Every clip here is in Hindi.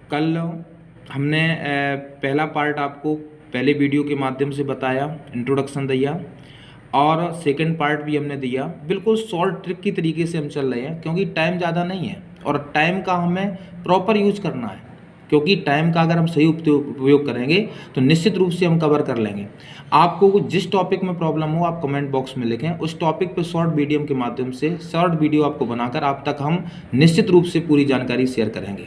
कल हमने पहला पार्ट आपको पहले वीडियो के माध्यम से बताया, इंट्रोडक्शन दिया, और सेकंड पार्ट भी हमने दिया। बिल्कुल शॉर्ट ट्रिक की तरीके से हम चल रहे हैं, क्योंकि टाइम ज़्यादा नहीं है और टाइम का हमें प्रॉपर यूज करना है। क्योंकि टाइम का अगर हम सही उपयोग करेंगे तो निश्चित रूप से हम कवर कर लेंगे। आपको जिस टॉपिक में प्रॉब्लम हो आप कमेंट बॉक्स में लिखें, उस टॉपिक पे शॉर्ट वीडियो के माध्यम से शॉर्ट वीडियो आपको बनाकर आप तक हम निश्चित रूप से पूरी जानकारी शेयर करेंगे।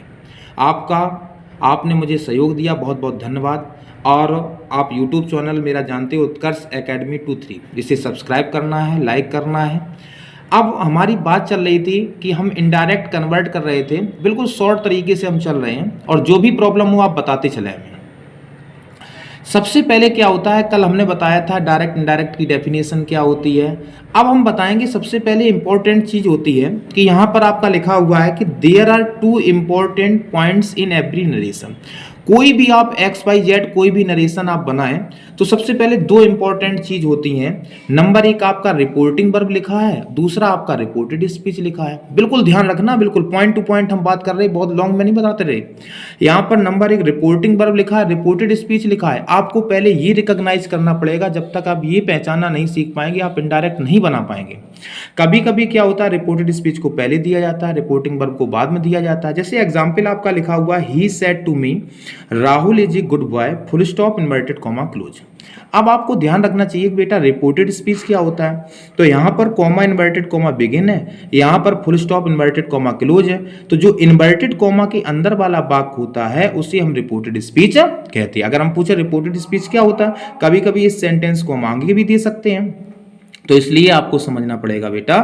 आपने मुझे सहयोग दिया, बहुत बहुत धन्यवाद। और आप YouTube चैनल मेरा जानते हो, उत्कर्ष एकेडमी 23, इसे सब्सक्राइब करना है, लाइक करना है। अब हमारी बात चल रही थी कि हम इनडायरेक्ट कन्वर्ट कर रहे थे, बिल्कुल शॉर्ट तरीके से हम चल रहे हैं और जो भी प्रॉब्लम हो आप बताते चले हमें। सबसे पहले क्या होता है, कल हमने बताया था डायरेक्ट इनडायरेक्ट की डेफिनेशन क्या होती है। अब हम बताएंगे सबसे पहले इंपॉर्टेंट चीज़ होती है कि यहाँ पर आपका लिखा हुआ है कि there are two important points in every narration. कोई भी आप XYZ कोई भी नरेशन आप बनाएं तो सबसे पहले दो इंपॉर्टेंट चीज होती हैं। नंबर एक आपका रिपोर्टिंग वर्ब लिखा है, दूसरा आपका रिपोर्टेड स्पीच लिखा है। बिल्कुल ध्यान रखना, बिल्कुल पॉइंट टू पॉइंट हम बात कर रहे हैं, बहुत लॉन्ग में नहीं बताते रहे। यहाँ पर नंबर एक रिपोर्टिंग वर्ब लिखा है, रिपोर्टेड स्पीच लिखा है। आपको पहले ये रिकॉग्नाइज करना पड़ेगा, जब तक आप ये पहचानना नहीं सीख पाएंगे आप इनडायरेक्ट नहीं बना पाएंगे। कभी कभी क्या होता है, रिपोर्टेड स्पीच को पहले दिया जाता है, रिपोर्टिंग वर्ब को बाद में दिया जाता है। जैसे एग्जाम्पल आपका लिखा हुआ है, he said to me Rahul is a good boy, full stop, inverted comma, close. अब आपको ध्यान रखना चाहिए कि बेटा रिपोर्टेड स्पीच क्या होता है। तो यहाँ पर कॉमा इन्वर्टेड कॉमा बिगिन है, यहाँ पर full stop inverted comma close है। तो जो इन्वर्टेड कॉमा के अंदर वाला वाक्य होता है उसे हम रिपोर्टेड स्पीच कहते हैं। अगर हम पूछे रिपोर्टेड स्पीच क्या होता है, कभी कभी इस सेंटेंस को हम आगे भी दे सकते हैं। तो इसलिए आपको समझना पड़ेगा बेटा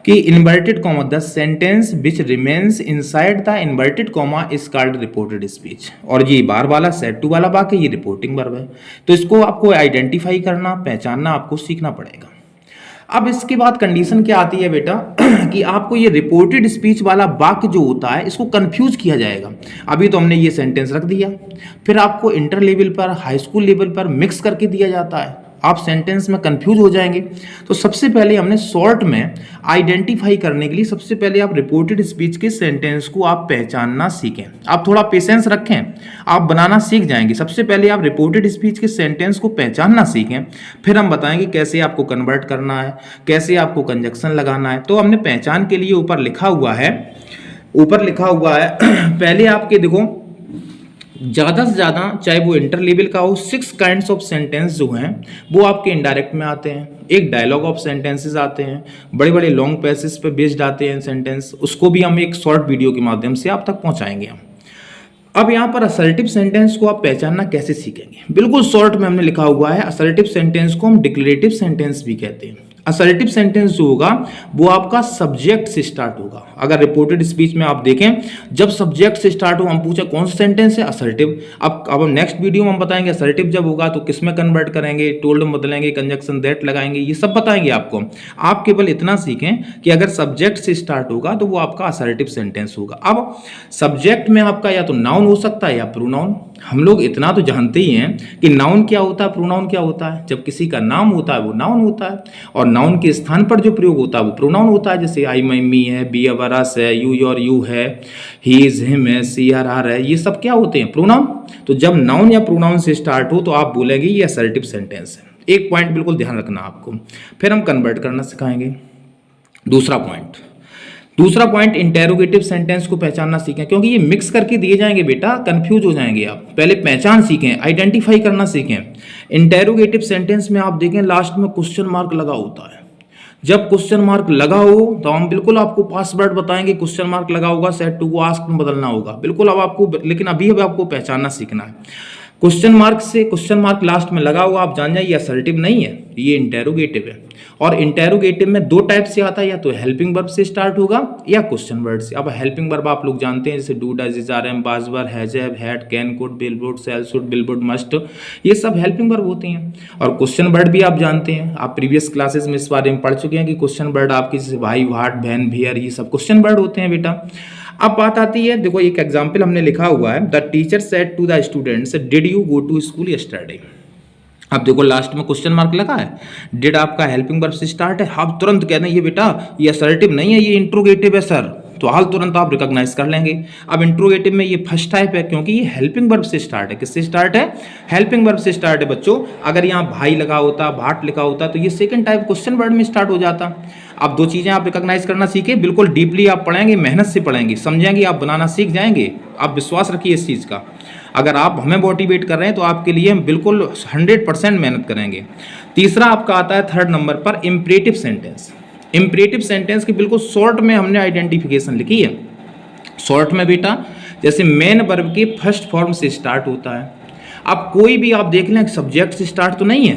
कि inverted comma, the sentence which remains inside the inverted comma is called reported speech. और ये बार वाला सेड टू वाला वाक्य ये रिपोर्टिंग वर्ब है। तो इसको आपको आइडेंटिफाई करना, पहचानना आपको सीखना पड़ेगा। अब इसके बाद कंडीशन क्या आती है बेटा कि आपको ये रिपोर्टेड स्पीच वाला वाक्य जो होता है इसको कंफ्यूज किया जाएगा। अभी तो हमने ये सेंटेंस रख दिया, फिर आपको इंटर लेवल पर, हाई स्कूल लेवल पर मिक्स करके दिया जाता है, आप सेंटेंस में कंफ्यूज हो जाएंगे। तो सबसे पहले हमने शॉर्ट में आइडेंटिफाई करने के लिए सबसे पहले आप रिपोर्टेड स्पीच के सेंटेंस को आप पहचानना सीखें। आप थोड़ा पेशेंस रखें, आप बनाना सीख जाएंगे। सबसे पहले आप रिपोर्टेड स्पीच के सेंटेंस को पहचानना सीखें, फिर हम बताएंगे कैसे आपको कन्वर्ट करना है, कैसे आपको कंजक्शन लगाना है। तो हमने पहचान के लिए ऊपर लिखा हुआ है पहले आपके देखो ज़्यादा से ज़्यादा, चाहे वो इंटर लेवल का हो, 6 काइंड्स ऑफ सेंटेंस जो हैं वो आपके इनडायरेक्ट में आते हैं। एक डायलॉग ऑफ सेंटेंसेस आते हैं, बड़े बड़े लॉन्ग पैसेज पे बेस्ड आते हैं सेंटेंस, उसको भी हम एक शॉर्ट वीडियो के माध्यम से आप तक पहुंचाएंगे हम। अब यहाँ पर असर्टिव सेंटेंस को आप पहचानना कैसे सीखेंगे, बिल्कुल शॉर्ट में हमने लिखा हुआ है। असर्टिव सेंटेंस को हम डिक्लेरेटिव सेंटेंस भी कहते हैं। असर्टिव सेंटेंस जो होगा वो आपका सब्जेक्ट से स्टार्ट होगा। अगर रिपोर्टेड स्पीच में आप देखें, जब सब्जेक्ट से स्टार्ट हो, हम पूछे कौन सा सेंटेंस है, असर्टिव। अब नेक्स्ट वीडियो में हम बताएंगे असर्टिव जब होगा तो किस में कन्वर्ट करेंगे, टोल्ड में बदलेंगे, कंजक्शन दैट लगाएंगे, ये सब बताएंगे आपको। आप केवल इतना सीखें कि अगर सब्जेक्ट से स्टार्ट होगा तो वो आपका असर्टिव सेंटेंस होगा। अब सब्जेक्ट में आपका या तो नाउन हो सकता है या प्रोनाउन। हम लोग इतना तो जानते ही हैं कि नाउन क्या होता है, प्रोनाउन क्या होता है। जब किसी का नाम होता है वो नाउन होता है, और नाउन के स्थान पर जो प्रयोग होता है वो प्रोनाउन होता है। जैसे आई, माई, मी है, बी, अवर, अस है, यू, योर, यू है, ही इज, हिम है, सी, हर, हर है, ये सब क्या होते हैं, प्रोनाउन। तो जब नाउन या प्रोनाउन से स्टार्ट हो तो आप बोलेंगे ये असर्टिव सेंटेंस है। एक पॉइंट बिल्कुल ध्यान रखना आपको, फिर हम कन्वर्ट करना सिखाएंगे। दूसरा पॉइंट इंटेरोगेटिव सेंटेंस को पहचानना सीखें, क्योंकि ये मिक्स करके दिए जाएंगे बेटा, कंफ्यूज हो जाएंगे आप। पहले पहचान सीखें, आइडेंटिफाई करना सीखें। इंटेरोगेटिव सेंटेंस में आप देखें लास्ट में क्वेश्चन मार्क लगा होता है। जब क्वेश्चन मार्क लगा हो तो हम बिल्कुल आपको पासवर्ड बताएंगे, क्वेश्चन मार्क लगा होगा, सेट टू को आस्क में बदलना होगा बिल्कुल। अब आपको, लेकिन अभी आपको पहचानना सीखना है। क्वेश्चन मार्क लास्ट में लगा हुआ, आप जान जाइए ये असर्टिव नहीं है, ये इंटेरोगेटिव है। और इंटेरोगेटिव में दो टाइप से आता है, या तो हेल्पिंग वर्ब से स्टार्ट होगा या क्वेश्चन वर्ड से। अब हेल्पिंग वर्ब आप लोग जानते हैं, जैसे do, does, is, are, am, was, were, has, have, had, can, could, will, would, shall, should, will, would, must, ये सब हेल्पिंग वर्ब होती हैं। और क्वेश्चन वर्ड भी आप जानते हैं, आप प्रीवियस क्लासेस में इस बारे में पढ़ चुके हैं कि क्वेश्चन वर्ड आपकी जैसे भाई, व्हाट, बहन, भियर, ये सब क्वेश्चन वर्ड होते हैं बेटा। अब बात आती है, देखो एक एग्जाम्पल हमने लिखा हुआ है, the teacher said to the students, did you go to school yesterday. अब देखो लास्ट में क्वेश्चन मार्क लगा है, डिड आपका हेल्पिंग वर्ब से स्टार्ट है। आप तुरंत कहते हैं ये बेटा ये असर्टिव नहीं है, ये इंट्रोगेटिव है सर। तो हाल तुरंत आप रिकॉग्नाइज कर लेंगे। अब इंट्रोगेटिव में ये फर्स्ट टाइप है, क्योंकि ये हेल्पिंग वर्ब से स्टार्ट है। किससे स्टार्ट है? हेल्पिंग वर्ब से स्टार्ट है बच्चों। अगर यहाँ भाई लगा होता, भाट लिखा होता, तो ये सेकंड टाइप क्वेश्चन वर्ड में स्टार्ट हो जाता। अब दो चीज़ें आप रिकॉग्नाइज करना सीखे, बिल्कुल डीपली आप पढ़ेंगे, मेहनत से पढ़ेंगे, समझेंगे, आप बनाना सीख जाएंगे। आप विश्वास रखिए इस चीज़ का। अगर आप हमें मोटिवेट कर रहे हैं तो आपके लिए हम बिल्कुल 100% मेहनत करेंगे। तीसरा आपका आता है थर्ड नंबर पर इम्परेटिव सेंटेंस। इम्परेटिव सेंटेंस की बिल्कुल शॉर्ट में हमने आइडेंटिफिकेशन लिखी है। शॉर्ट में बेटा जैसे मेन वर्ब के फर्स्ट फॉर्म से स्टार्ट होता है। अब कोई भी आप देख लें सब्जेक्ट से स्टार्ट तो नहीं है,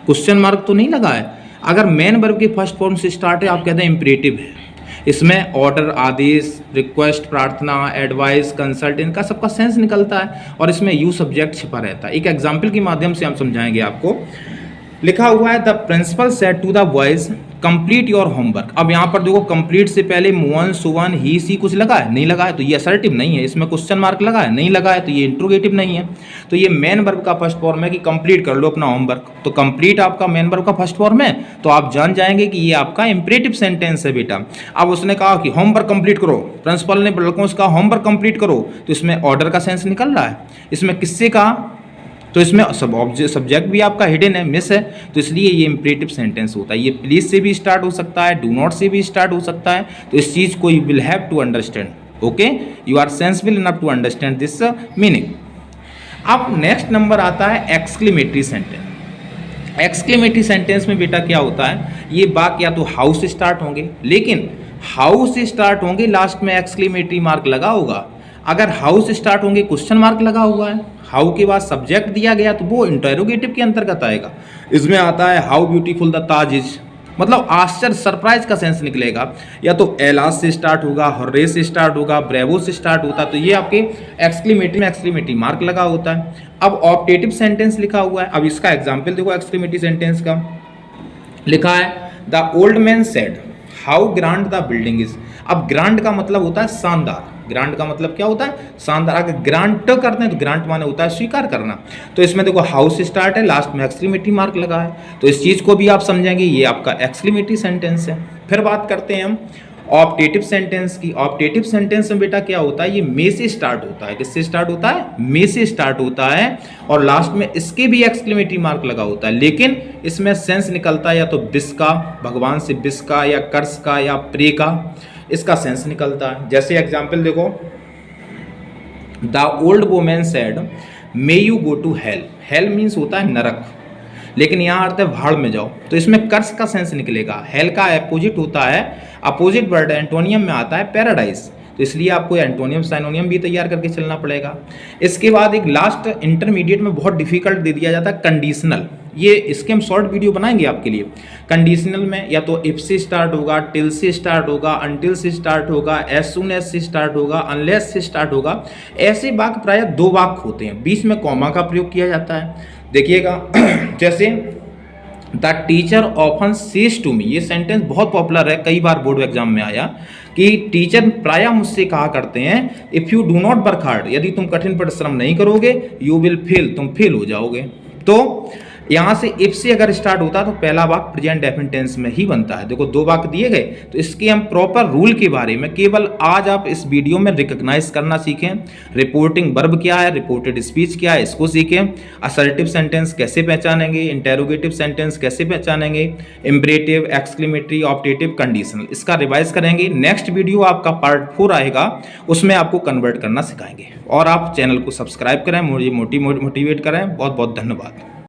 क्वेश्चन मार्क तो नहीं लगा है। अगर मेन वर्ब के फर्स्ट फॉर्म से स्टार्ट है, आप कहते हैं इम्परेटिव है। इसमें ऑर्डर, आदेश, रिक्वेस्ट, प्रार्थना, एडवाइस, कंसल्ट, इनका सबका सेंस निकलता है और इसमें यू सब्जेक्ट छिपा रहता है। एक एग्जाम्पल के माध्यम से हम समझाएंगे आपको। लिखा हुआ है the principal said to the boys complete your homework. अब यहाँ पर देखो कंप्लीट से पहले मुअन, सुवन, ही, सी कुछ लगा है? नहीं लगा है, तो ये असर्टिव नहीं है। इसमें क्वेश्चन मार्क लगा है? नहीं लगा है, तो ये इंट्रोगेटिव नहीं है। तो ये मेन वर्ब का फर्स्ट फॉर्म है कि कंप्लीट कर लो अपना होमवर्क। तो कंप्लीट आपका मेन वर्ब का फर्स्ट फॉर्म है, तो आप जान जाएंगे कि ये आपका इंपरेटिव सेंटेंस है बेटा। अब उसने कहा कि होमवर्क कंप्लीट करो, प्रिंसिपल ने लड़कों से कहा होमवर्क कंप्लीट करो, तो इसमें ऑर्डर का सेंस निकल रहा है। इसमें किससे कहा? तो इसमें सब सब्जेक्ट भी आपका हिडन है, मिस है, तो इसलिए ये इंपरेटिव सेंटेंस होता है। ये प्लीज से भी स्टार्ट हो सकता है, डू नॉट से भी स्टार्ट हो सकता है। तो इस चीज़ को you will have to understand. Okay, you are sensible enough to understand this meaning. अब नेक्स्ट नंबर आता है एक्सक्लेमेटरी सेंटेंस। एक्सक्लेमेटरी सेंटेंस में बेटा क्या होता है? ये वाक्य या तो हाउ से स्टार्ट होंगे, लेकिन हाउ से स्टार्ट होंगे लास्ट में एक्सक्लेमेटरी मार्क लगा होगा। अगर हाउ से स्टार्ट होंगे क्वेश्चन मार्क लगा हुआ है, हाउ के बाद सब्जेक्ट दिया गया, तो वो इंटरोगेटिव के अंतर्गत आएगा। इसमें आता है how beautiful the Taj is, मतलब आश्चर्य, सरप्राइज का सेंस निकलेगा। या तो एलास से स्टार्ट होगा, हर्रे से स्टार्ट होगा, ब्रेवो से स्टार्ट होता, तो ये आपके एक्सक्लेमेटरी में एक्सक्लेमेटरी मार्क लगा होता है। अब ऑप्टेटिव सेंटेंस लिखा हुआ है। अब इसका एग्जाम्पल देखो एक्सक्लेमेटरी सेंटेंस का। लिखा है the old man said how grand the building is. अब ग्रांड का मतलब होता है शानदार। ग्रांट का मतलब क्या होता है? शानदार। अगर ग्रांट करते हैं तो ग्रांट माने होता है स्वीकार करना। तो इसमें देखो हाउस स्टार्ट है, लास्ट में एक्सक्लेमेटरी मार्क लगा है, तो इस चीज़ को भी आप समझेंगे, ये आपका एक्सक्लेमेटरी सेंटेंस है। फिर बात करते हैं हम ऑप्टेटिव सेंटेंस की। ऑप्टेटिव सेंटेंस में बेटा क्या होता है? ये मे से स्टार्ट होता है। किससे स्टार्ट होता है? मे से स्टार्ट होता है, और लास्ट में इसके भी एक्सक्लेमेटरी मार्क लगा होता है, लेकिन इसमें सेंस निकलता है या तो विश का, भगवान से विश का, या कर्ज का, या प्रे का, इसका सेंस निकलता है। जैसे एग्जाम्पल देखो, the old women said may you go to hell. Hell means होता है नरक, लेकिन यहाँ अर्थ है भाड़ में जाओ, तो इसमें कर्स का सेंस निकलेगा। हेल का अपोजिट होता है, अपोजिट वर्ड एंटोनियम में आता है पैराडाइज, तो इसलिए आपको एंटोनियम साइनोनियम भी तैयार करके चलना पड़ेगा। इसके बाद एक लास्ट इंटरमीडिएट में बहुत डिफिकल्ट दे दिया जाता है कंडीशनल। ये इसके हम शॉर्ट वीडियो बनाएंगे आपके लिए। कंडीशनल में या तो इफ से स्टार्ट होगा, टिल से स्टार्ट होगा, अनटिल से स्टार्ट होगा, एज सून एज से स्टार्ट होगा, अनलेस से स्टार्ट होगा। ऐसे वाक्य प्रायः दो वाक्य होते हैं, बीच में कॉमा का प्रयोग किया जाता है। देखिएगा जैसे the teacher often says to me, ये सेंटेंस बहुत पॉपुलर है, कई बार बोर्ड एग्जाम में आया कि टीचर प्रायः मुझसे कहा करते हैं if you do not work hard, यदि तुम कठिन परिश्रम नहीं करोगे, यू विल फेल, तुम फेल हो जाओगे। तो यहाँ से इफ से अगर स्टार्ट होता तो पहला वाक्य प्रेजेंट डेफिनिट टेंस में ही बनता है। देखो दो वाक्य दिए गए, तो इसके हम प्रॉपर रूल के बारे में केवल आज आप इस वीडियो में रिकॉग्नाइज करना सीखें। रिपोर्टिंग वर्ब क्या है, रिपोर्टेड स्पीच क्या है, इसको सीखें। असर्टिव सेंटेंस कैसे पहचानेंगे, इंटेरोगेटिव सेंटेंस कैसे पहचानेंगे, इम्परेटिव, एक्सक्लेमेटरी, ऑप्टेटिव, कंडीशनल, इसका रिवाइज करेंगे। नेक्स्ट वीडियो आपका पार्ट 4 आएगा, उसमें आपको कन्वर्ट करना सिखाएंगे। और आप चैनल को सब्सक्राइब करें, मुझे मोटिवेट करें। बहुत बहुत धन्यवाद।